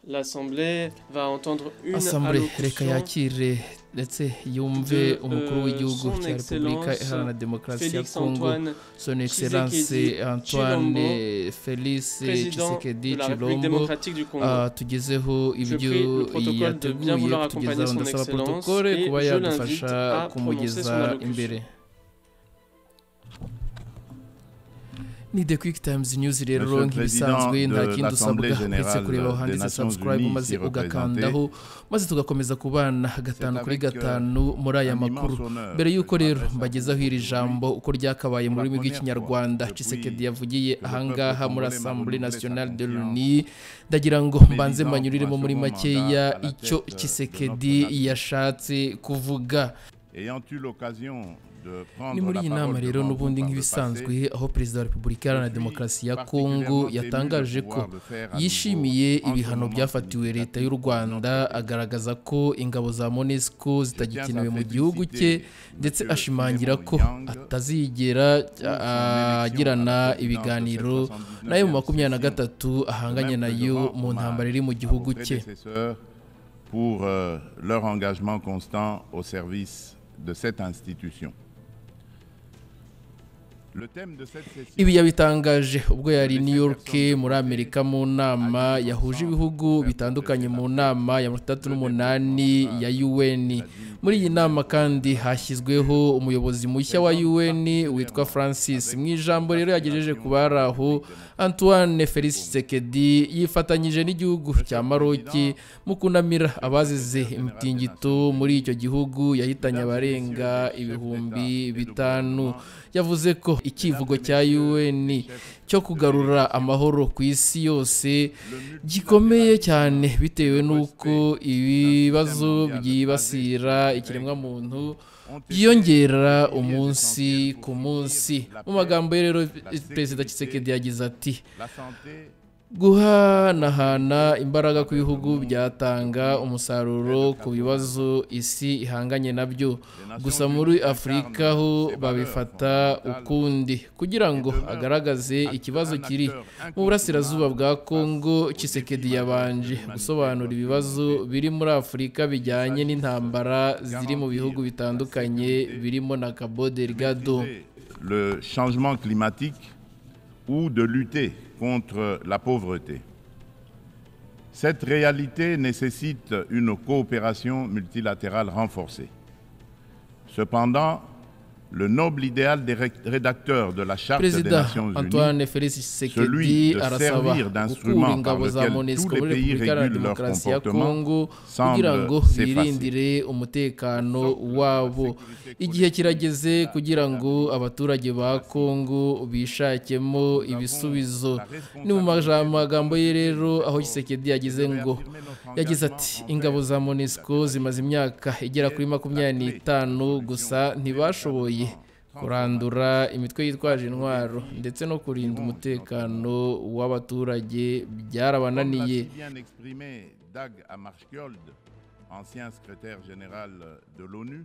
l'Assemblée va entendre une Assemblée reka allocution yakire ndetse yumve umukuru w'igihugu cya Repubulika Iharanira Demokarasi ya Félix Congo, Antoine Son Excellence Tshisekedi Antoine Félix président Tshisekedi de la République Tshilombo, démocratique du Congo. tugezeho Je prie ibyo le protocole de bien yateguye vouloir accompagner kutugezaho. son Ndasaba Excellence protokole et kuba je l'invite yadufasha à prononcer son kumugeza allocution. imbere. Ni The Quick Times News rero nk'ibisanzwe nta kindi usabwa uretse kureba aho handitse subscribe maze ugakandaho maze tugakomeza kubana gatanu kuri gatanu muri aya makuru. Mbere y'uko rero mbagezaho iri jambo uko ryakabaye mu rurimi rw'ikinyarwanda Tshisekedi yavugiye ahangaha muri Assemblée Nationale de l'ONU, ndagira ngo mbanze mbanyuriremo muri makeya icyo Tshisekedi yashatse kuvuga. Ni muri iyi nama rero n'ubundi nk'ibisanzwe aho Perezida wa Repubulika Iharanira Demokarasi ya Congo yatangaje ko yishimiye ibihano byafatiwe leta y'u Rwanda, agaragaza ko ingabo za MONUSCO zitagikenewe mu gihugu cye, ndetse ashimangira ko atazigera agirana ibiganiro nayo mu 23 ahanganye nayo mu ntambara iri mu gihugu cye. Pour leur engagement constant au service de cette institution. Ibi yabitangaje ubwo yari New York muri Amerika mu nama yahuje ibihugu bitandukanye mu nama ya 38 ya UN. Muri iyi nama kandi hashyizweho umuyobozi mushya wa UN witwa Francis. Mu ijambo rero yagejeje ku baraho, Antoine Félix Tshisekedi yifatanyije n'igihugu cya Maroc mu kunamira abazize imitingito muri icyo gihugu yahitanye abarenga 5,000. Yavuze ko ikivugo cya UN cyo kugarura amahoro ku isi yose gikomeye cyane bitewe n'uko ibibazo byibasira ikiremwa muntu byiyongera umunsi ku munsi. Mu magambo ye rero Perezida Tshisekedi yagize ati: guhanahana imbaraga ku bihugu byatanga umusaruro ku bibazo isi ihanganye nabyo, gusa muri Afurika ho babifata ukundi. Kugira ngo agaragaze ikibazo kiri mu burasirazuba bwa Congo, Tshisekedi yabanje gusobanura ibibazo biri muri Afurika bijyanye n'intambara ziri mu bihugu bitandukanye birimo na Cabo Delgado. Le changement climatique ou de lutter contre la pauvreté. Cette réalité nécessite une coopération multilatérale renforcée. Cependant, le noble idéal des rédacteurs de la Charte des Nations Unies, celui de servir d'instrument par lequel tous les pays régulent leur comportement, semble s'effacer. Umutekano wabo. Igihe kirageze kugira ngo abaturage ba Congo bishakemo ibisubizo. Ni mu magambo ye rero aho Tshisekedi yagize ati: ingabo za MONUSCO zimaze imyaka igera kuri 25 gusa ntibashoboye kurandura imitwe yitwaje intwaro ndetse no kurinda umutekano w'abaturage byarabananiye. Ancien secrétaire général de l'ONU,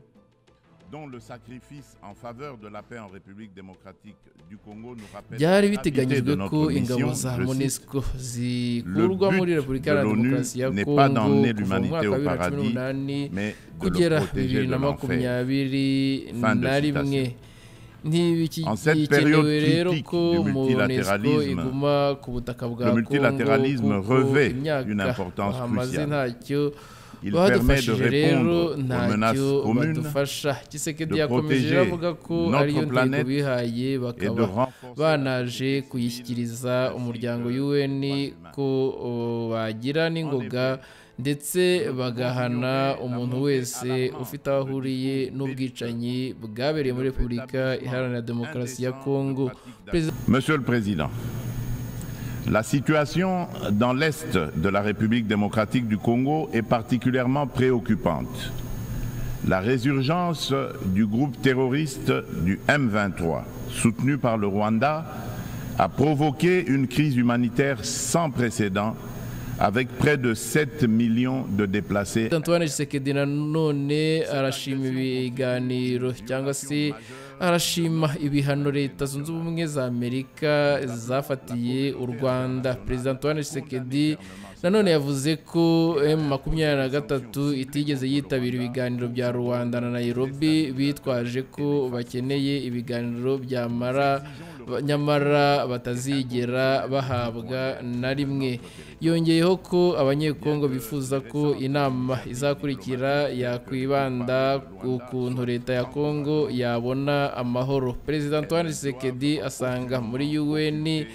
dont le sacrifice en faveur de la paix en République démocratique du Congo nous rappelle byari biteganyijwe ko ingabo za MONUSCO zikurwa muri Repubulika Iharanira Demokarasi ya Congo kuva mu mwaka wa 2018 kugera 2021. Ntibikenewe rero ko MONUSCO iguma ku butaka bwa Congo kuko imyaka hamaze ntacyo badufashije rero ntacyo badufasha. Tshisekedi yakomeje avuga ko ariyo ntego bihaye, bakaba banaje kuyishyikiriza umuryango UN ko bagira n'ingoga ndetse bagahana umuntu wese ufite aho ahuriye n'ubwicanyi bwabereye muri Repubulika Iharanira Demokarasi ya Congo. Monsieur le Président, la situation dans l'Est de la République démocratique du Congo est particulièrement préoccupante. La résurgence du groupe terroriste du M23, soutenu par le Rwanda, a provoqué une crise humanitaire sans précédent avec près de 7 millions de déplacés. Antoine Tshisekedi nanone arashima ibiganiro cyangwa se arashima ibihano Leta Zunze Ubumwe za Amerika zafatiye u Rwanda. Perezida Antoine Tshisekedi nanone yavuze ko M23 itigeze yitabira ibiganiro bya Rwanda na Nairobi bitwaje ko bakeneye ibiganiro byamara nyamara batazigera bahabwa na rimwe. Yongeyeho ko abanyekongo bifuza ko inama izakurikira yakwibanda ku kuntu leta ya Kongo yabona amahoro. Perezida Antoine Tshisekedi asanga muri UN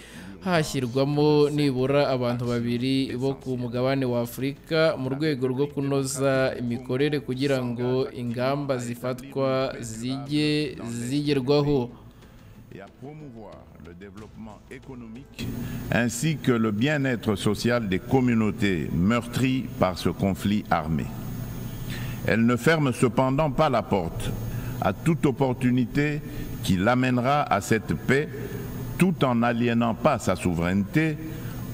hashyirwamo nibura abantu babiri bo ku mugabane wa Afurika mu rwego rwo kunoza imikorere kugira ngo ingamba zifatwa zigerwaho. Et à promouvoir le développement économique ainsi que le bien-être social des communautés meurtries par ce conflit armé. Elle ne ferme cependant pas la porte à toute opportunité qui l'amènera à cette paix tout en n'aliénant pas sa souveraineté,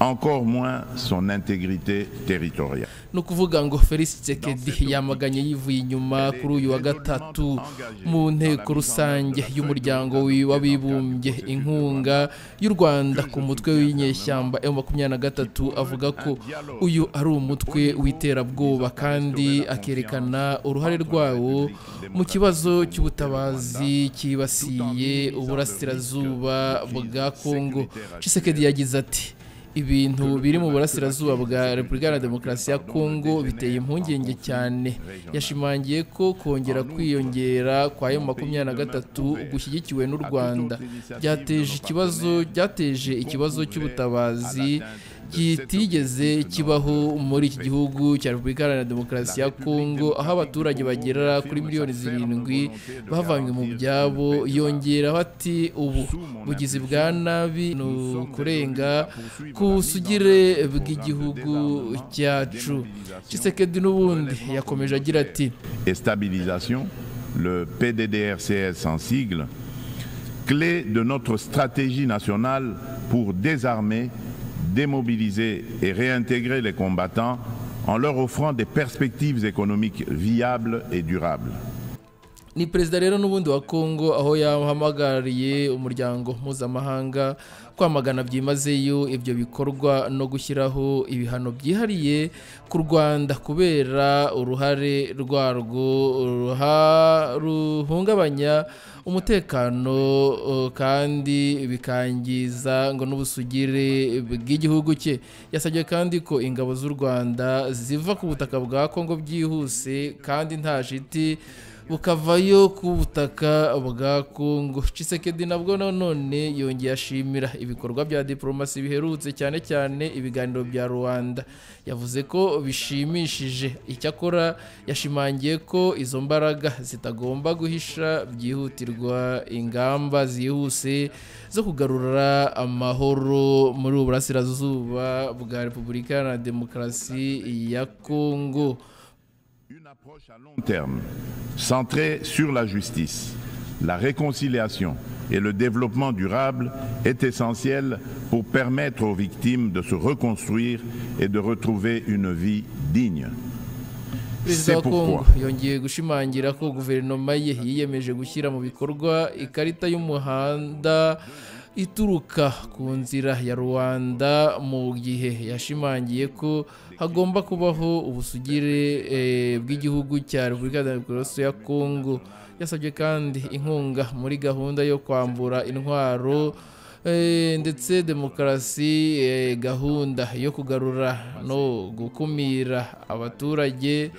encore moins son intégrité territoriale. No kuvuga ngo Felix Tshisekedi yamaganye yivuye inyuma kuri uyu wa gatatu mu nteko rusange y'umuryango w'abibumbye inkunga y'u Rwanda ku mutwe w'inyeshyamba M23, avuga ko uyu ari umutwe w'iterabwoba kandi akerekana uruhare rwawo mu kibazo cy'ubutabazi kibasiye uburasirazuba bwa Kongo. Tshisekedi yagize ati ibintu biri mu burasirazuba bwa Repubulika ya Demokarasi ya Kongo biteye impungenge cyane. Yashimangiye ko kongera kwiyongera kwa M23 gushyigikiwe n'u Rwanda byateje ikibazo cy'ubutabazi kitigeze kibaho muri iki gihugu cya Repubulika ya Demokarasi ya Kongo, aho abaturage bagera kuri miliyoni 7 bavanywe mu byabo. Yongeraho ati ubu bugizi bwa nabi no kurenga ku busugire bw'igihugu cyacu. Tshisekedi n'ubundi yakomeje agira ati stabilisation, le PDDRCS en sigle, clé de notre stratégie nationale pour désarmer, démobiliser et réintégrer les combattants en leur offrant des perspectives économiques viables et durables. Ni perezida rero n'ubundi wa Kongo aho yahamagariye umuryango mpuzamahanga kwamagana byimazeyo ibyo bikorwa no gushyiraho ibihano byihariye ku Rwanda kubera uruhare rwarwo ruhungabanya umutekano kandi bikangiza ngo n'ubusugire bw'igihugu cye. Yasabye kandi ko ingabo z'u Rwanda ziva ku butaka bwa Kongo byihuse kandi nta shiti bukavayo ku butaka bwa Kongo. Tshisekedi nabwo none yongeye ashimira ibikorwa bya diplomasi biherutse cyane cyane ibiganiro bya Rwanda. Yavuze ko bishimishije. Icyakora yashimangiye ko izo mbaraga zitagomba guhisha byihutirwa ingamba zihuse zo kugarura amahoro muri uburasirazuba bwa Repubulika ya Demokarasi ya Kongo. Une approche à long terme, centrée sur la justice, la réconciliation et le développement durable est essentielle pour permettre aux victimes de se reconstruire et de retrouver une vie digne. Perezida wa Kongo yongeye gushimangira ko guverinoma ye yiyemeje gushyira mu bikorwa ikarita y'umuhanda ituruka ku nzira ya Rwanda, mu gihe yashimangiye ko hagomba kubaho ubusugire bw'igihugu cya Repubulika ya Demokarasi ya Kongo. Yasabye kandi inkunga muri gahunda yo kwambura intwaro ndetse demokarasi, gahunda yo kugarura no gukumira abaturage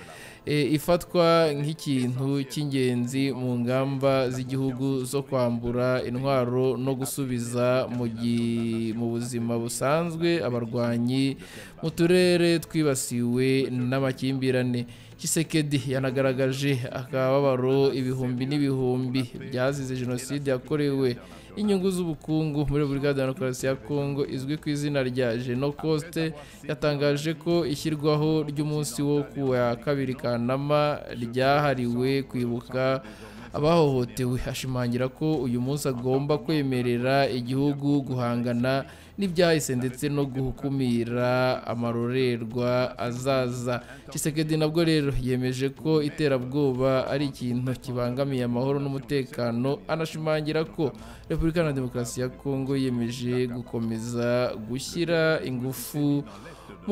ifatwa nk'ikintu cy'ingenzi mu ngamba z'igihugu zo kwambura intwaro no gusubiza mu buzima busanzwe abarwanyi mu turere twibasiwe n'amakimbirane. Tshisekedi yanagaragaje akababaro ibihumbi n'ibihumbi byazize jenoside yakorewe inyungu z'ubukungu muri Repubulika ya Demokarasi ya Kongo izwi ku izina rya Genocoste. Yatangaje ko ishyirwaho ry'umunsi wo ku wa 2 Kanama ryahariwe kwibuka abahohotewe. Ashimangira ko uyu munsi agomba kwemerera igihugu guhangana n'ibyahise ndetse no gukumira amarorerwa azaza. Tshisekedi nabwo rero yemeje ko iterabwoba ari ikintu kibangamiye amahoro n'umutekano. Anashimangira ko Repubulika ya Demokarasi ya Kongo yemeje gukomeza gushyira ingufu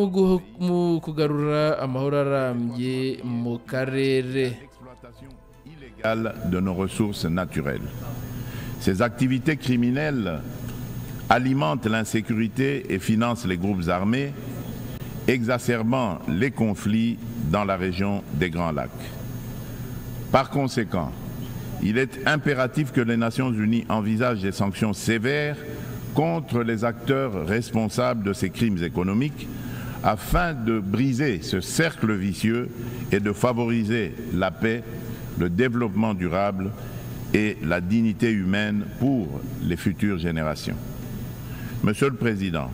mu kugarura amahoro arambye mu karere. L'exploitation illégale de nos ressources naturelles. Ces activités criminelles alimentent l'insécurité et financent les groupes armés, exacerbant les conflits dans la région des Grands Lacs. Par conséquent, il est impératif que les Nations Unies envisagent des sanctions sévères contre les acteurs responsables de ces crimes économiques afin de briser ce cercle vicieux et de favoriser la paix, le développement durable et la dignité humaine pour les futures générations. Monsieur le Président,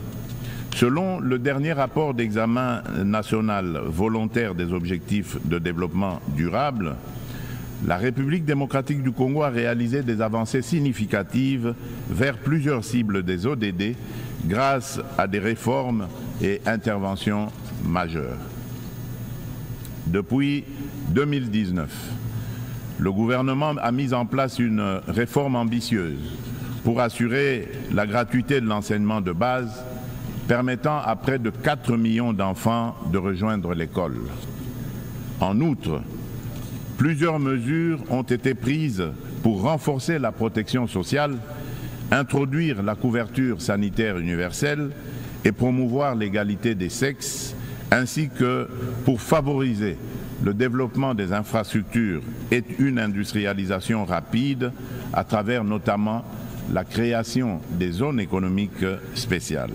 selon le dernier rapport d'examen national volontaire des objectifs de développement durable, la République démocratique du Congo a réalisé des avancées significatives vers plusieurs cibles des ODD grâce à des réformes et interventions majeures. Depuis 2019, le gouvernement a mis en place une réforme ambitieuse pour assurer la gratuité de l'enseignement de base, permettant à près de 4 millions d'enfants de rejoindre l'école. En outre, plusieurs mesures ont été prises pour renforcer la protection sociale, introduire la couverture sanitaire universelle et promouvoir l'égalité des sexes, ainsi que pour favoriser le développement des infrastructures et une industrialisation rapide à travers notamment la création des zones économiques spéciales.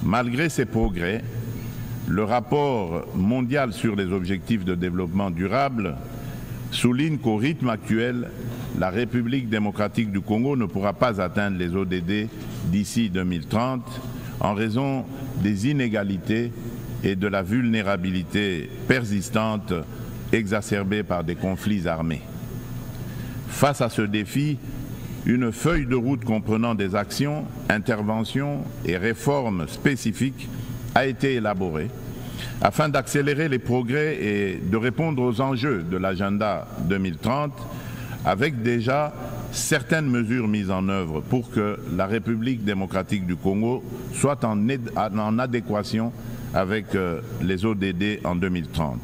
Malgré ces progrès, le rapport mondial sur les objectifs de développement durable souligne qu'au rythme actuel, la République démocratique du Congo ne pourra pas atteindre les ODD d'ici 2030 en raison des inégalités et de la vulnérabilité persistante exacerbée par des conflits armés. Face à ce défi, une feuille de route comprenant des actions, interventions et réformes spécifiques a été élaborée afin d'accélérer les progrès et de répondre aux enjeux de l'agenda 2030 avec déjà certaines mesures mises en œuvre pour que la République démocratique du Congo soit en adéquation avec les ODD en 2030.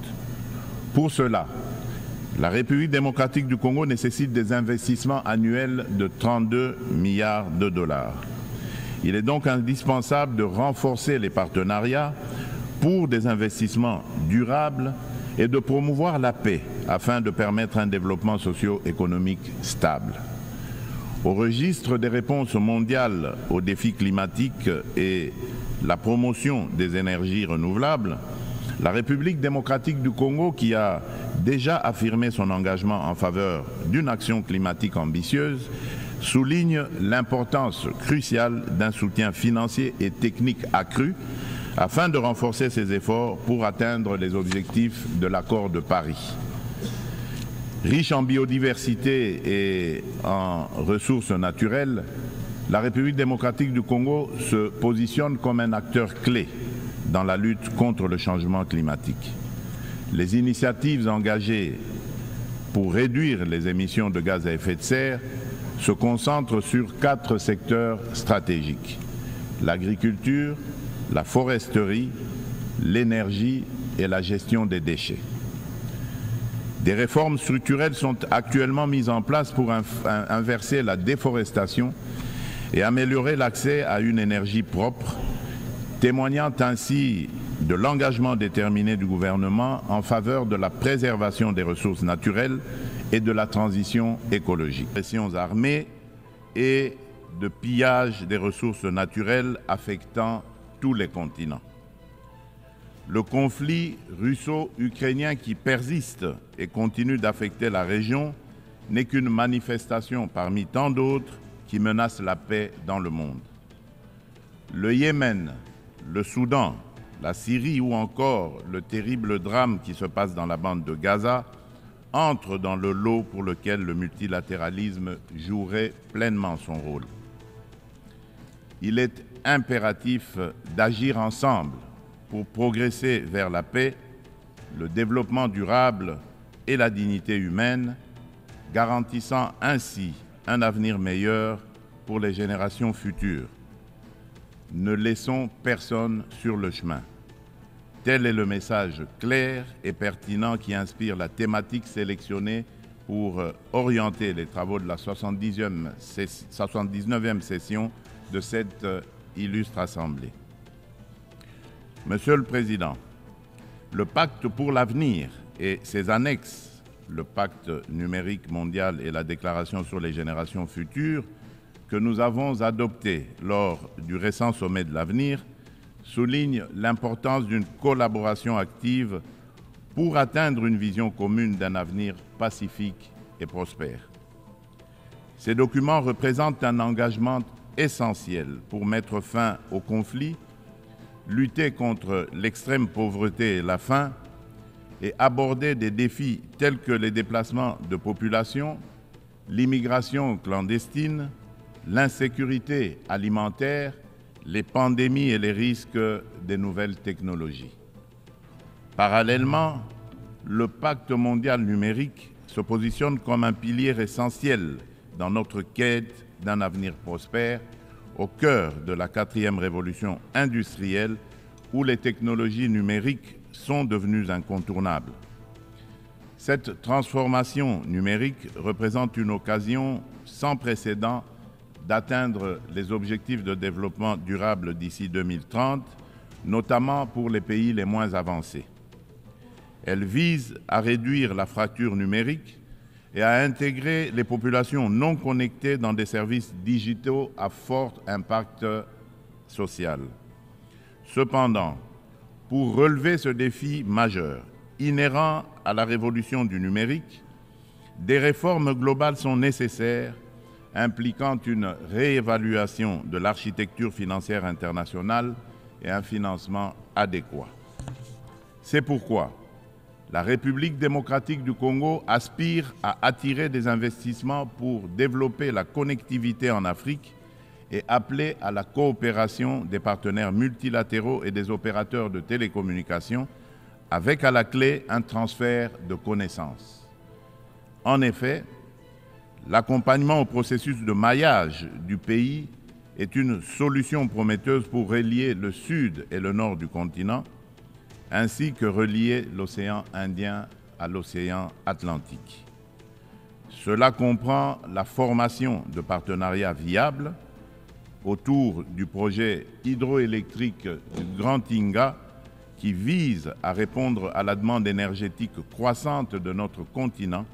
Pour cela, la République démocratique du Congo nécessite des investissements annuels de 32 milliards de dollars. Il est donc indispensable de renforcer les partenariats pour des investissements durables et de promouvoir la paix afin de permettre un développement socio-économique stable. Au registre des réponses mondiales aux défis climatiques et la promotion des énergies renouvelables, la République démocratique du Congo, qui a déjà affirmé son engagement en faveur d'une action climatique ambitieuse, souligne l'importance cruciale d'un soutien financier et technique accru afin de renforcer ses efforts pour atteindre les objectifs de l'accord de Paris. Riche en biodiversité et en ressources naturelles, la République démocratique du Congo se positionne comme un acteur clé dans la lutte contre le changement climatique. Les initiatives engagées pour réduire les émissions de gaz à effet de serre se concentrent sur 4 secteurs stratégiques: l'agriculture, la foresterie, l'énergie et la gestion des déchets. Des réformes structurelles sont actuellement mises en place pour inverser la déforestation et améliorer l'accès à une énergie propre, témoignant ainsi de l'engagement déterminé du gouvernement en faveur de la préservation des ressources naturelles et de la transition écologique. Pressions armées et de pillage des ressources naturelles affectant tous les continents. Le conflit russo-ukrainien qui persiste et continue d'affecter la région n'est qu'une manifestation parmi tant d'autres qui menacent la paix dans le monde. Le Yémen, le Soudan, la Syrie ou encore le terrible drame qui se passe dans la bande de Gaza entrent dans le lot pour lequel le multilatéralisme jouerait pleinement son rôle. Il est impératif d'agir ensemble pour progresser vers la paix, le développement durable et la dignité humaine, garantissant ainsi un avenir meilleur pour les générations futures. Ne laissons personne sur le chemin. Tel est le message clair et pertinent qui inspire la thématique sélectionnée pour orienter les travaux de la 79e session de cette illustre Assemblée. Monsieur le Président, le Pacte pour l'avenir et ses annexes, le Pacte numérique mondial et la Déclaration sur les générations futures, que nous avons adopté lors du récent sommet de l'avenir, soulignent l'importance d'une collaboration active pour atteindre une vision commune d'un avenir pacifique et prospère. Ces documents représentent un engagement essentiel pour mettre fin aux conflits, lutter contre l'extrême pauvreté et la faim et aborder des défis tels que les déplacements de population, l'immigration clandestine, l'insécurité alimentaire, les pandémies et les risques des nouvelles technologies. Parallèlement, le Pacte mondial numérique se positionne comme un pilier essentiel dans notre quête d'un avenir prospère au cœur de la 4e révolution industrielle où les technologies numériques sont devenues incontournables. Cette transformation numérique représente une occasion sans précédent d'atteindre les objectifs de développement durable d'ici 2030, notamment pour les pays les moins avancés. Elle vise à réduire la fracture numérique et à intégrer les populations non connectées dans des services digitaux à fort impact social. Cependant, pour relever ce défi majeur, inhérent à la révolution du numérique, des réformes globales sont nécessaires, impliquant une réévaluation de l'architecture financière internationale et un financement adéquat. C'est pourquoi la République démocratique du Congo aspire à attirer des investissements pour développer la connectivité en Afrique et appeler à la coopération des partenaires multilatéraux et des opérateurs de télécommunications avec à la clé un transfert de connaissances. En effet, l'accompagnement au processus de maillage du pays est une solution prometteuse pour relier le sud et le nord du continent, ainsi que relier l'océan Indien à l'océan Atlantique. Cela comprend la formation de partenariats viables autour du projet hydroélectrique du Grand Inga qui vise à répondre à la demande énergétique croissante de notre continent,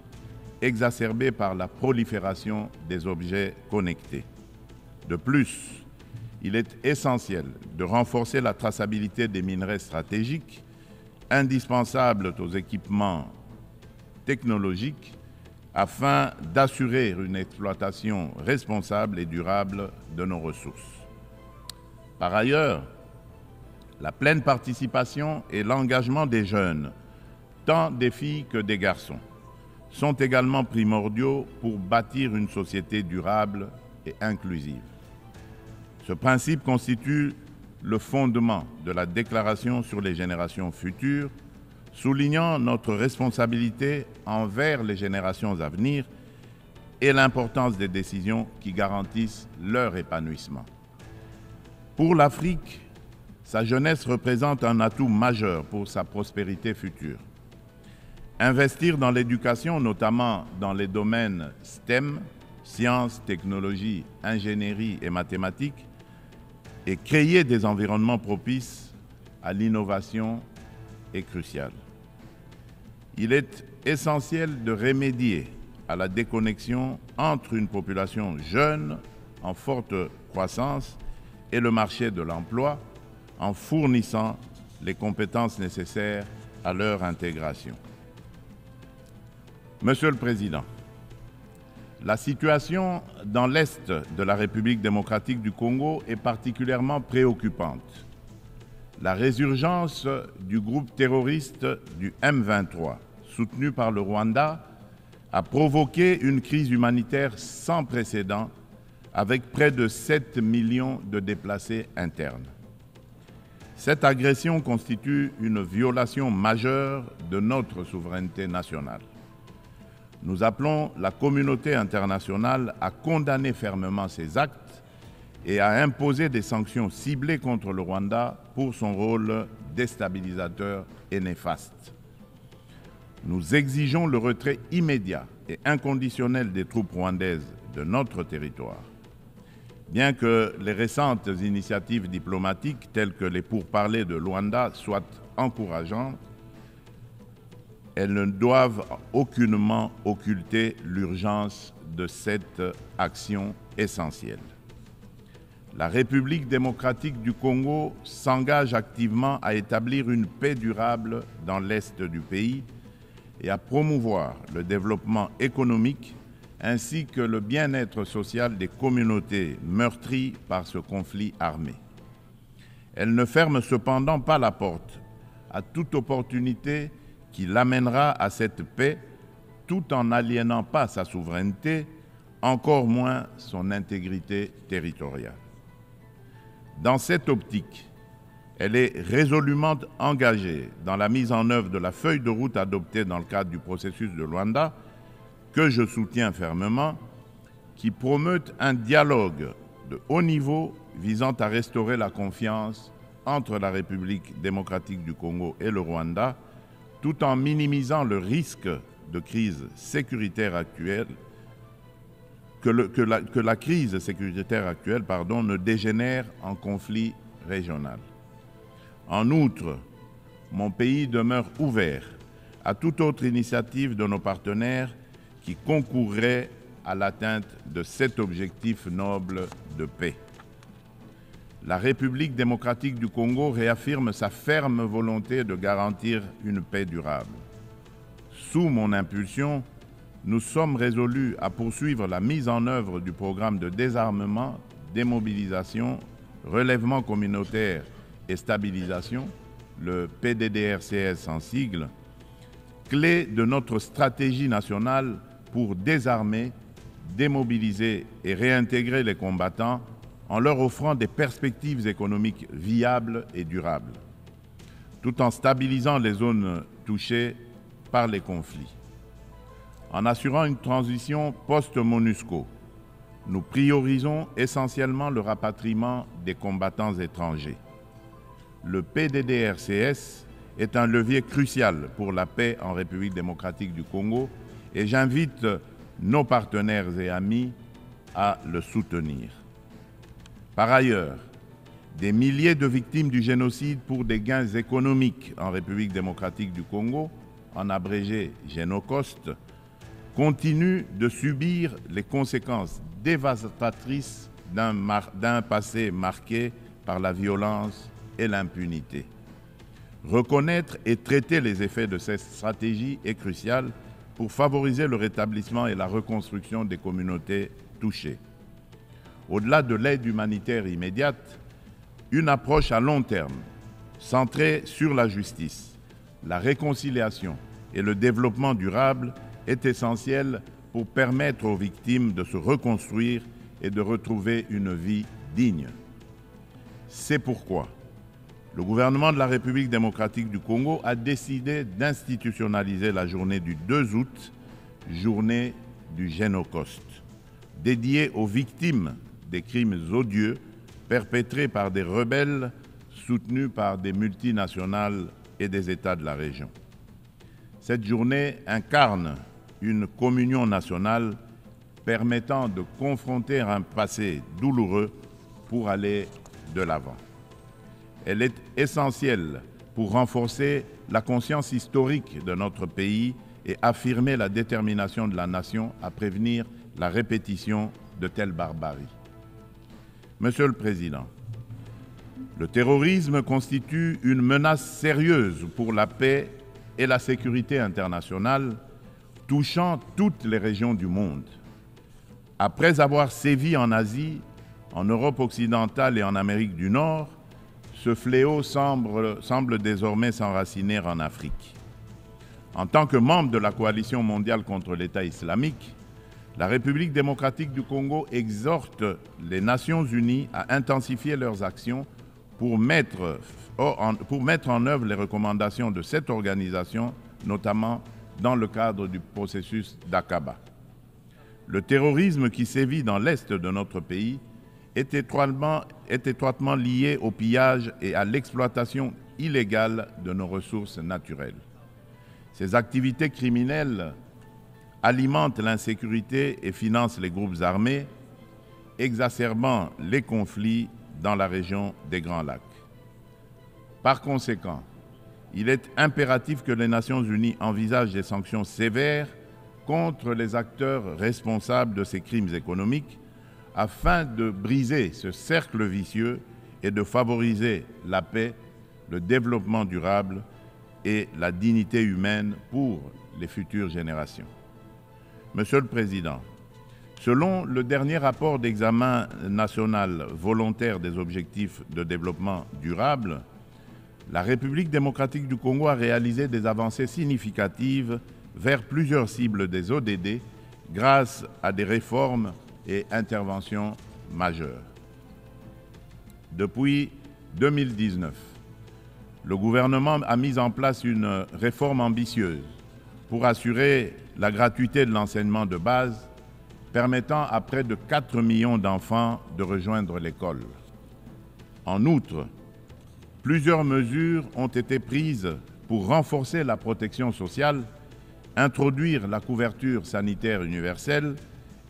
exacerbée par la prolifération des objets connectés. De plus, il est essentiel de renforcer la traçabilité des minerais stratégiques, indispensables aux équipements technologiques, afin d'assurer une exploitation responsable et durable de nos ressources. Par ailleurs, la pleine participation et l'engagement des jeunes, tant des filles que des garçons, sont également primordiaux pour bâtir une société durable et inclusive. Ce principe constitue le fondement de la Déclaration sur les générations futures, soulignant notre responsabilité envers les générations à venir et l'importance des décisions qui garantissent leur épanouissement. Pour l'Afrique, sa jeunesse représente un atout majeur pour sa prospérité future. Investir dans l'éducation, notamment dans les domaines STEM, sciences, technologies, ingénierie et mathématiques, et créer des environnements propices à l'innovation est crucial. Il est essentiel de remédier à la déconnexion entre une population jeune en forte croissance et le marché de l'emploi en fournissant les compétences nécessaires à leur intégration. Monsieur le Président, la situation dans l'Est de la République démocratique du Congo est particulièrement préoccupante. La résurgence du groupe terroriste du M23, soutenu par le Rwanda, a provoqué une crise humanitaire sans précédent avec près de 7 millions de déplacés internes. Cette agression constitue une violation majeure de notre souveraineté nationale. Nous appelons la communauté internationale à condamner fermement ces actes et a imposé des sanctions ciblées contre le Rwanda pour son rôle déstabilisateur et néfaste. Nous exigeons le retrait immédiat et inconditionnel des troupes rwandaises de notre territoire. Bien que les récentes initiatives diplomatiques telles que les pourparlers de Luanda soient encourageantes, elles ne doivent aucunement occulter l'urgence de cette action essentielle. La République démocratique du Congo s'engage activement à établir une paix durable dans l'est du pays et à promouvoir le développement économique ainsi que le bien-être social des communautés meurtries par ce conflit armé. Elle ne ferme cependant pas la porte à toute opportunité qui l'amènera à cette paix tout en n'aliénant pas sa souveraineté, encore moins son intégrité territoriale. Dans cette optique, elle est résolument engagée dans la mise en œuvre de la feuille de route adoptée dans le cadre du processus de Luanda, que je soutiens fermement, qui promeut un dialogue de haut niveau visant à restaurer la confiance entre la République démocratique du Congo et le Rwanda, tout en minimisant le risque de crise sécuritaire actuelle, que la crise sécuritaire actuelle ne dégénère en conflit régional. En outre, mon pays demeure ouvert à toute autre initiative de nos partenaires qui concourrait à l'atteinte de cet objectif noble de paix. La République démocratique du Congo réaffirme sa ferme volonté de garantir une paix durable. Sous mon impulsion, nous sommes résolus à poursuivre la mise en œuvre du programme de désarmement, démobilisation, relèvement communautaire et stabilisation, le PDDRCS en sigle, clé de notre stratégie nationale pour désarmer, démobiliser et réintégrer les combattants en leur offrant des perspectives économiques viables et durables, tout en stabilisant les zones touchées par les conflits. En assurant une transition post-MONUSCO, nous priorisons essentiellement le rapatriement des combattants étrangers. Le PDDRCS est un levier crucial pour la paix en République démocratique du Congo et j'invite nos partenaires et amis à le soutenir. Par ailleurs, des milliers de victimes du génocide pour des gains économiques en République démocratique du Congo, en abrégé Génocost, continuent de subir les conséquences dévastatrices d'un passé marqué par la violence et l'impunité. Reconnaître et traiter les effets de cette stratégie est crucial pour favoriser le rétablissement et la reconstruction des communautés touchées. Au-delà de l'aide humanitaire immédiate, une approche à long terme, centrée sur la justice, la réconciliation et le développement durable est essentielle pour permettre aux victimes de se reconstruire et de retrouver une vie digne. C'est pourquoi le gouvernement de la République démocratique du Congo a décidé d'institutionnaliser la journée du 2 août, journée du Génocost, dédiée aux victimes des crimes odieux perpétrés par des rebelles soutenus par des multinationales et des États de la région. Cette journée incarne une communion nationale permettant de confronter un passé douloureux pour aller de l'avant. Elle est essentielle pour renforcer la conscience historique de notre pays et affirmer la détermination de la nation à prévenir la répétition de telles barbaries. Monsieur le Président, le terrorisme constitue une menace sérieuse pour la paix et la sécurité internationale, touchant toutes les régions du monde. Après avoir sévi en Asie, en Europe occidentale et en Amérique du Nord, ce fléau semble désormais s'enraciner en Afrique. En tant que membre de la coalition mondiale contre l'État islamique, la République démocratique du Congo exhorte les Nations unies à intensifier leurs actions pour mettre en œuvre les recommandations de cette organisation, notamment dans le cadre du processus d'Aqaba. Le terrorisme qui sévit dans l'est de notre pays est étroitement liée au pillage et à l'exploitation illégale de nos ressources naturelles. Ces activités criminelles alimentent l'insécurité et financent les groupes armés, exacerbant les conflits dans la région des Grands Lacs. Par conséquent, il est impératif que les Nations Unies envisagent des sanctions sévères contre les acteurs responsables de ces crimes économiques afin de briser ce cercle vicieux et de favoriser la paix, le développement durable et la dignité humaine pour les futures générations. Monsieur le Président, selon le dernier rapport d'examen national volontaire des objectifs de développement durable, la République démocratique du Congo a réalisé des avancées significatives vers plusieurs cibles des ODD grâce à des réformes et interventions majeures. Depuis 2019, le gouvernement a mis en place une réforme ambitieuse pour assurer la gratuité de l'enseignement de base, permettant à près de 4 millions d'enfants de rejoindre l'école. En outre, plusieurs mesures ont été prises pour renforcer la protection sociale, introduire la couverture sanitaire universelle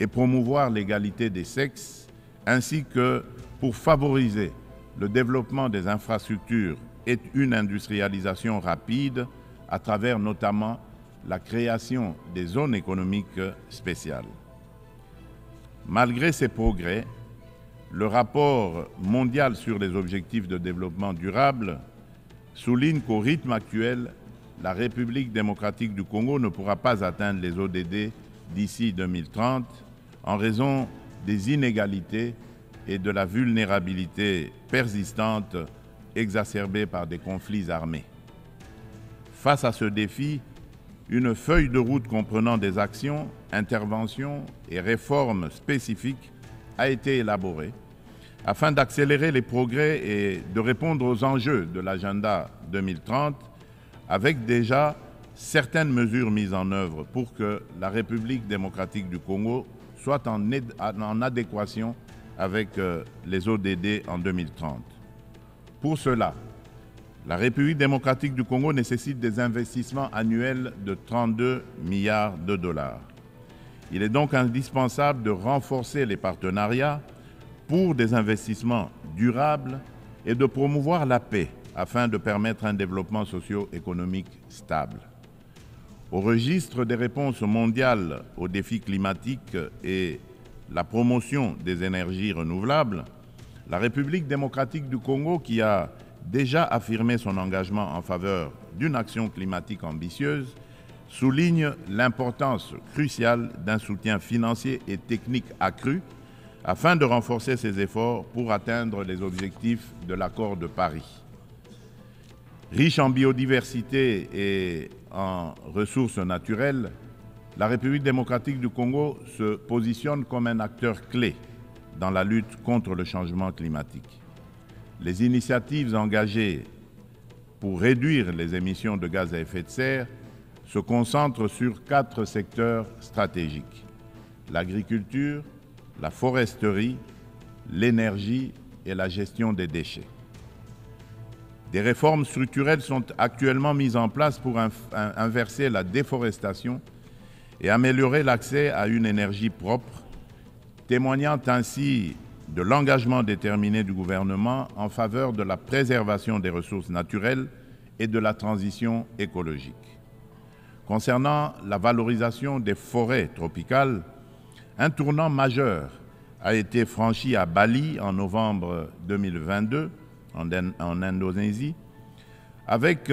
et promouvoir l'égalité des sexes, ainsi que pour favoriser le développement des infrastructures et une industrialisation rapide à travers notamment la création des zones économiques spéciales. Malgré ces progrès, le rapport mondial sur les objectifs de développement durable souligne qu'au rythme actuel, la République démocratique du Congo ne pourra pas atteindre les ODD d'ici 2030 en raison des inégalités et de la vulnérabilité persistante exacerbée par des conflits armés. Face à ce défi, une feuille de route comprenant des actions, interventions et réformes spécifiques a été élaborée afin d'accélérer les progrès et de répondre aux enjeux de l'agenda 2030 avec déjà certaines mesures mises en œuvre pour que la République démocratique du Congo soit en adéquation avec les ODD en 2030. Pour cela, la République démocratique du Congo nécessite des investissements annuels de 32 milliards de dollars. Il est donc indispensable de renforcer les partenariats pour des investissements durables et de promouvoir la paix afin de permettre un développement socio-économique stable. Au registre des réponses mondiales aux défis climatiques et la promotion des énergies renouvelables, la République démocratique du Congo, qui a déjà affirmé son engagement en faveur d'une action climatique ambitieuse, souligne l'importance cruciale d'un soutien financier et technique accru afin de renforcer ses efforts pour atteindre les objectifs de l'accord de Paris. Riche en biodiversité et en ressources naturelles, la République démocratique du Congo se positionne comme un acteur clé dans la lutte contre le changement climatique. Les initiatives engagées pour réduire les émissions de gaz à effet de serre se concentrent sur 4 secteurs stratégiques: l'agriculture, la foresterie, l'énergie et la gestion des déchets. Des réformes structurelles sont actuellement mises en place pour inverser la déforestation et améliorer l'accès à une énergie propre, témoignant ainsi de l'engagement déterminé du gouvernement en faveur de la préservation des ressources naturelles et de la transition écologique. Concernant la valorisation des forêts tropicales, un tournant majeur a été franchi à Bali en novembre 2022, en Indonésie, avec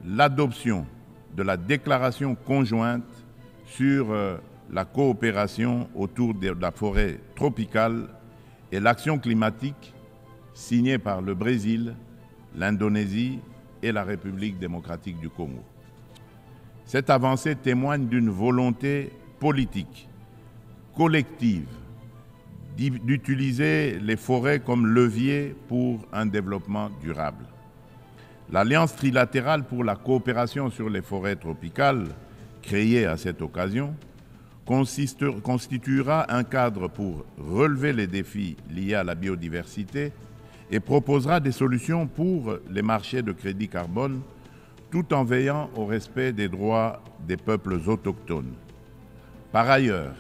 l'adoption de la déclaration conjointe sur la coopération autour de la forêt tropicale et l'action climatique signée par le Brésil, l'Indonésie et la République démocratique du Congo. Cette avancée témoigne d'une volonté politique, collective, d'utiliser les forêts comme levier pour un développement durable. L'Alliance trilatérale pour la coopération sur les forêts tropicales, créée à cette occasion, constituera un cadre pour relever les défis liés à la biodiversité et proposera des solutions pour les marchés de crédit carbone, tout en veillant au respect des droits des peuples autochtones. Par ailleurs,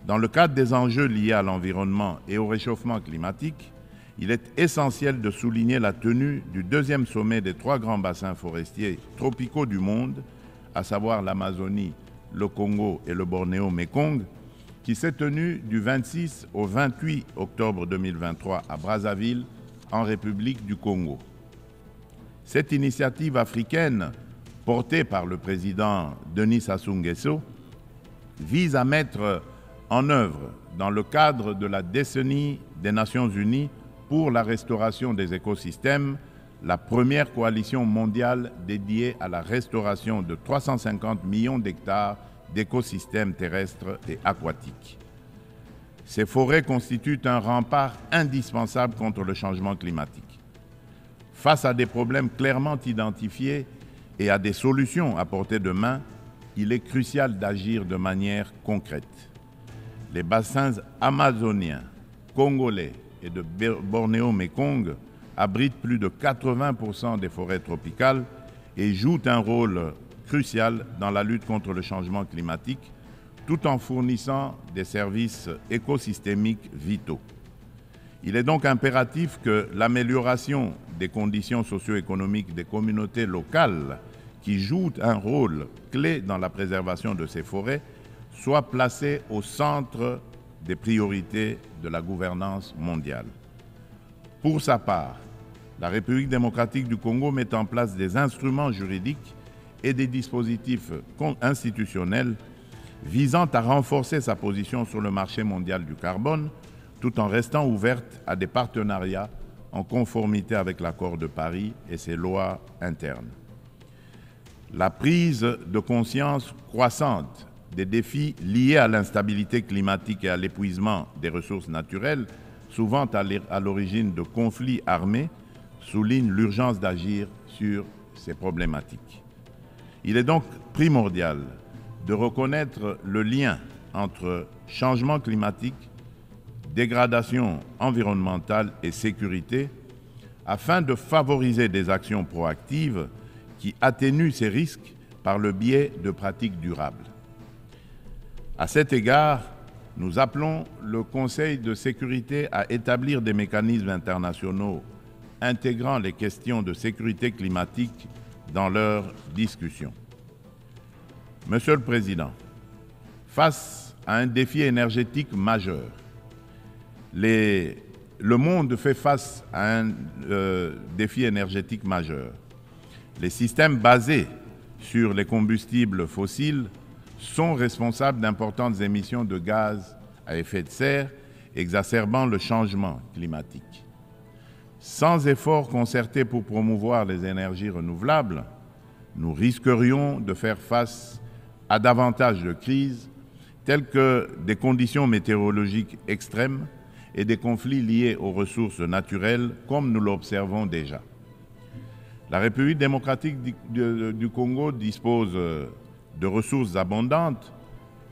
dans le cadre des enjeux liés à l'environnement et au réchauffement climatique, il est essentiel de souligner la tenue du deuxième sommet des 3 grands bassins forestiers tropicaux du monde, à savoir l'Amazonie, le Congo et le Bornéo-Mékong, qui s'est tenu du 26 au 28 octobre 2023 à Brazzaville, en République du Congo. Cette initiative africaine, portée par le président Denis Sassou Nguesso, vise à mettre en œuvre, dans le cadre de la décennie des Nations Unies pour la restauration des écosystèmes, la première coalition mondiale dédiée à la restauration de 350 millions d'hectares d'écosystèmes terrestres et aquatiques. Ces forêts constituent un rempart indispensable contre le changement climatique. Face à des problèmes clairement identifiés et à des solutions à portée de main, il est crucial d'agir de manière concrète. Les bassins amazoniens, congolais et de Bornéo-Mékong abritent plus de 80% des forêts tropicales et jouent un rôle crucial dans la lutte contre le changement climatique, tout en fournissant des services écosystémiques vitaux. Il est donc impératif que l'amélioration des conditions socio-économiques des communautés locales qui jouent un rôle clé dans la préservation de ces forêts soit placée au centre des priorités de la gouvernance mondiale. Pour sa part, la République démocratique du Congo met en place des instruments juridiques et des dispositifs institutionnels visant à renforcer sa position sur le marché mondial du carbone, tout en restant ouverte à des partenariats en conformité avec l'accord de Paris et ses lois internes. La prise de conscience croissante des défis liés à l'instabilité climatique et à l'épuisement des ressources naturelles, souvent à l'origine de conflits armés, souligne l'urgence d'agir sur ces problématiques. Il est donc primordial de reconnaître le lien entre changement climatique, dégradation environnementale et sécurité, afin de favoriser des actions proactives qui atténuent ces risques par le biais de pratiques durables. À cet égard, nous appelons le Conseil de sécurité à établir des mécanismes internationaux intégrant les questions de sécurité climatique dans leurs discussions. Monsieur le Président, face à un défi énergétique majeur, le monde fait face à un défi énergétique majeur. Les systèmes basés sur les combustibles fossiles sont responsables d'importantes émissions de gaz à effet de serre, exacerbant le changement climatique. Sans efforts concertés pour promouvoir les énergies renouvelables, nous risquerions de faire face à davantage de crises, telles que des conditions météorologiques extrêmes et des conflits liés aux ressources naturelles, comme nous l'observons déjà. La République démocratique du Congo dispose de ressources abondantes,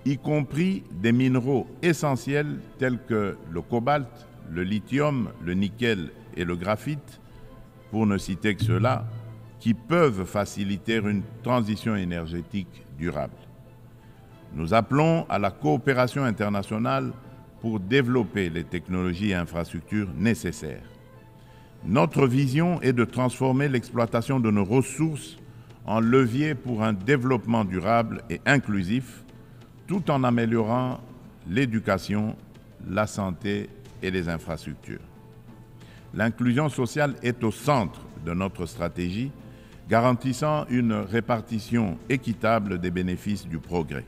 y compris des minéraux essentiels tels que le cobalt, le lithium, le nickel et le graphite, pour ne citer que ceux-là, qui peuvent faciliter une transition énergétique durable. Nous appelons à la coopération internationale pour développer les technologies et infrastructures nécessaires. Notre vision est de transformer l'exploitation de nos ressources en levier pour un développement durable et inclusif, tout en améliorant l'éducation, la santé et les infrastructures. L'inclusion sociale est au centre de notre stratégie, garantissant une répartition équitable des bénéfices du progrès.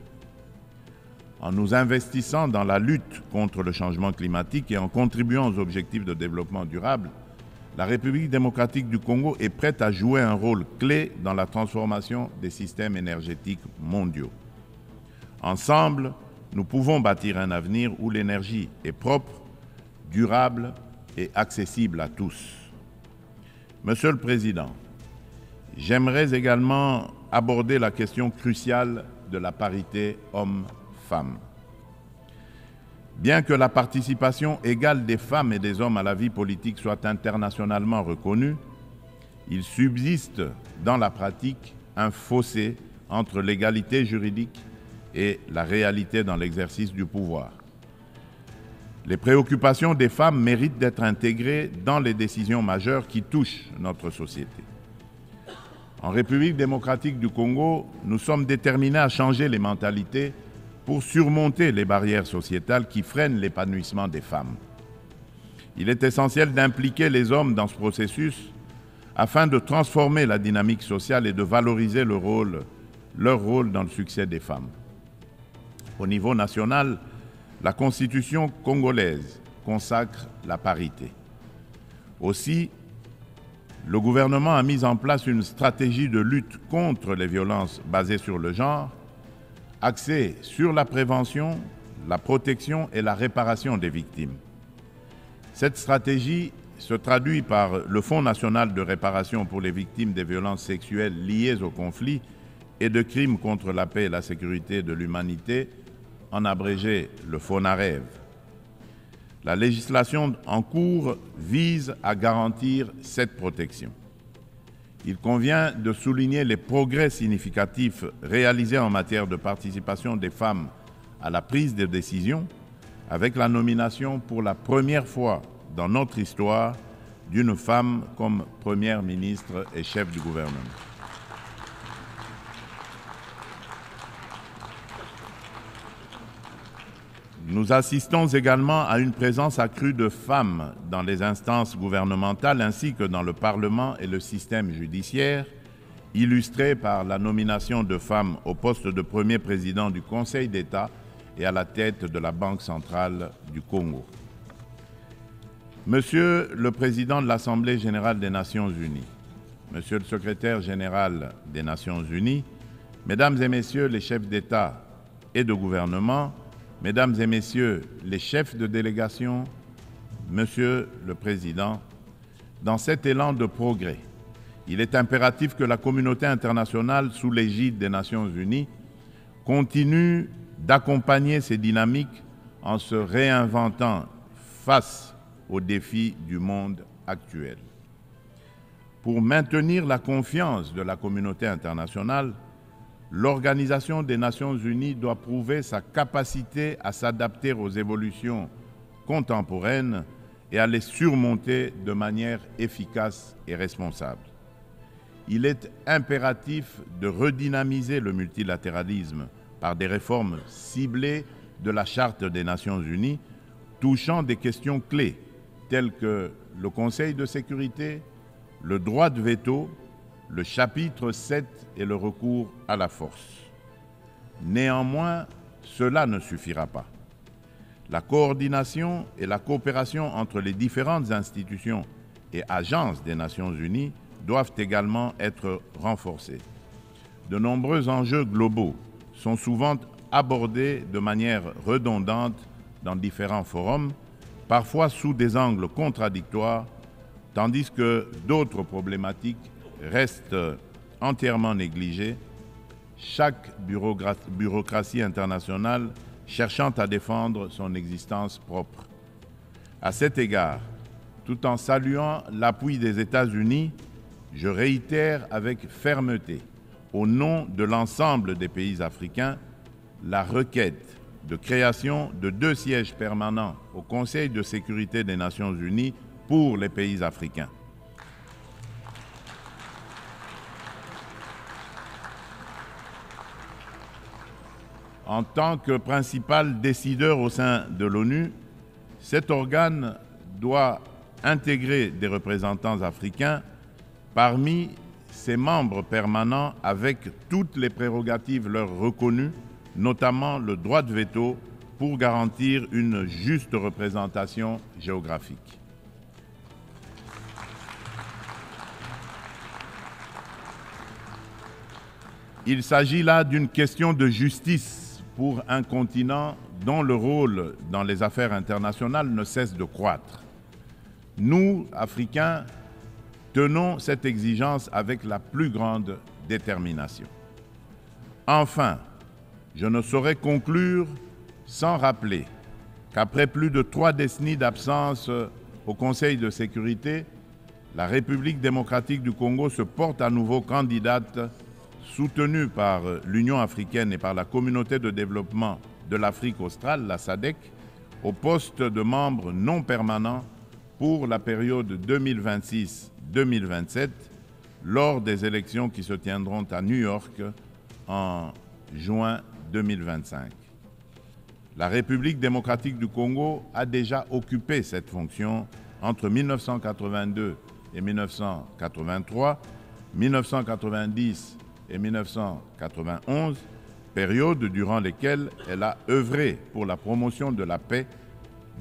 En nous investissant dans la lutte contre le changement climatique et en contribuant aux objectifs de développement durable, la République démocratique du Congo est prête à jouer un rôle clé dans la transformation des systèmes énergétiques mondiaux. Ensemble, nous pouvons bâtir un avenir où l'énergie est propre, durable et accessible à tous. Monsieur le Président, j'aimerais également aborder la question cruciale de la parité homme-femme. Bien que la participation égale des femmes et des hommes à la vie politique soit internationalement reconnue, il subsiste dans la pratique un fossé entre l'égalité juridique et la réalité dans l'exercice du pouvoir. Les préoccupations des femmes méritent d'être intégrées dans les décisions majeures qui touchent notre société. En République démocratique du Congo, nous sommes déterminés à changer les mentalités pour surmonter les barrières sociétales qui freinent l'épanouissement des femmes. Il est essentiel d'impliquer les hommes dans ce processus afin de transformer la dynamique sociale et de valoriser leur rôle dans le succès des femmes. Au niveau national, la Constitution congolaise consacre la parité. Aussi, le gouvernement a mis en place une stratégie de lutte contre les violences basées sur le genre, axée sur la prévention, la protection et la réparation des victimes. Cette stratégie se traduit par le Fonds national de réparation pour les victimes des violences sexuelles liées au conflit et de crimes contre la paix et la sécurité de l'humanité, en abrégé le FONAREV. La législation en cours vise à garantir cette protection. Il convient de souligner les progrès significatifs réalisés en matière de participation des femmes à la prise de décision, avec la nomination pour la première fois dans notre histoire d'une femme comme première ministre et chef du gouvernement. Nous assistons également à une présence accrue de femmes dans les instances gouvernementales ainsi que dans le Parlement et le système judiciaire, illustrée par la nomination de femmes au poste de premier président du Conseil d'État et à la tête de la Banque centrale du Congo. Monsieur le Président de l'Assemblée générale des Nations unies, Monsieur le Secrétaire général des Nations unies, Mesdames et Messieurs les chefs d'État et de gouvernement, Mesdames et Messieurs les chefs de délégation, Monsieur le Président, dans cet élan de progrès, il est impératif que la communauté internationale, sous l'égide des Nations unies, continue d'accompagner ces dynamiques en se réinventant face aux défis du monde actuel. Pour maintenir la confiance de la communauté internationale, l'Organisation des Nations unies doit prouver sa capacité à s'adapter aux évolutions contemporaines et à les surmonter de manière efficace et responsable. Il est impératif de redynamiser le multilatéralisme par des réformes ciblées de la Charte des Nations unies, touchant des questions clés telles que le Conseil de sécurité, le droit de veto, le chapitre 7 et le recours à la force. Néanmoins, cela ne suffira pas. La coordination et la coopération entre les différentes institutions et agences des Nations unies doivent également être renforcées. De nombreux enjeux globaux sont souvent abordés de manière redondante dans différents forums, parfois sous des angles contradictoires, tandis que d'autres problématiques restent entièrement négligées, chaque bureaucratie internationale cherchant à défendre son existence propre. À cet égard, tout en saluant l'appui des États-Unis, je réitère avec fermeté, au nom de l'ensemble des pays africains, la requête de création de 2 sièges permanents au Conseil de sécurité des Nations unies pour les pays africains. En tant que principal décideur au sein de l'ONU, cet organe doit intégrer des représentants africains parmi ses membres permanents avec toutes les prérogatives leur reconnues, notamment le droit de veto pour garantir une juste représentation géographique. Il s'agit là d'une question de justice pour un continent dont le rôle dans les affaires internationales ne cesse de croître. Nous, Africains, tenons cette exigence avec la plus grande détermination. Enfin, je ne saurais conclure sans rappeler qu'après plus de 3 décennies d'absence au Conseil de sécurité, la République démocratique du Congo se porte à nouveau candidate, soutenue par l'Union africaine et par la Communauté de développement de l'Afrique australe, la SADC, au poste de membre non permanent pour la période 2026-2027, lors des élections qui se tiendront à New York en juin 2025. La République démocratique du Congo a déjà occupé cette fonction entre 1982 et 1983, 1990 et 1991, période durant lesquelles elle a œuvré pour la promotion de la paix,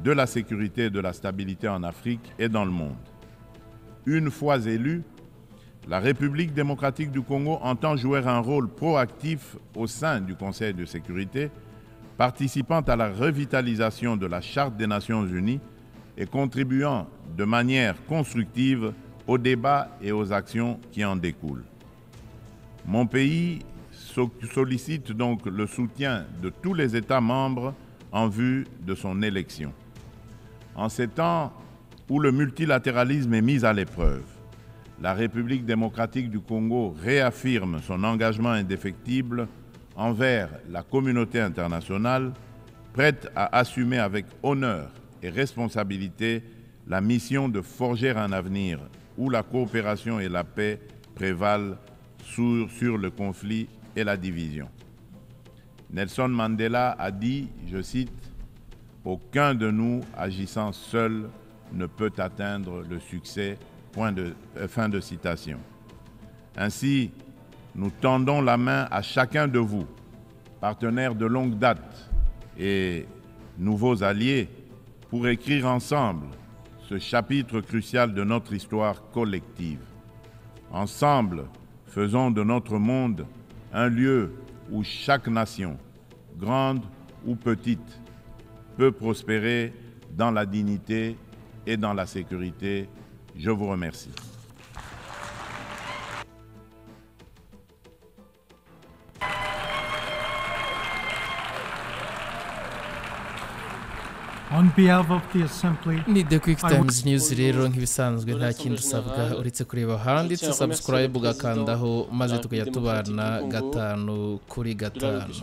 de la sécurité et de la stabilité en Afrique et dans le monde. Une fois élue, la République démocratique du Congo entend jouer un rôle proactif au sein du Conseil de sécurité, participant à la revitalisation de la Charte des Nations Unies et contribuant de manière constructive aux débats et aux actions qui en découlent. Mon pays sollicite donc le soutien de tous les États membres en vue de son élection. En ces temps où le multilatéralisme est mis à l'épreuve, la République démocratique du Congo réaffirme son engagement indéfectible envers la communauté internationale, prête à assumer avec honneur et responsabilité la mission de forger un avenir où la coopération et la paix prévalent sur le conflit et la division. Nelson Mandela a dit, je cite, « Aucun de nous agissant seul ne peut atteindre le succès ». Fin de citation. Ainsi, nous tendons la main à chacun de vous, partenaires de longue date et nouveaux alliés, pour écrire ensemble ce chapitre crucial de notre histoire collective. Ensemble, faisons de notre monde un lieu où chaque nation, grande ou petite, peut prospérer dans la dignité et dans la sécurité. Je vous remercie. On behalf of the Assembly, ni The Quick Times News rero nk'ibisanzwe nta kindi usabwa uretse kureba handitse subscribe ugakandaho maze tukajya tubana gatanu kuri gatanu.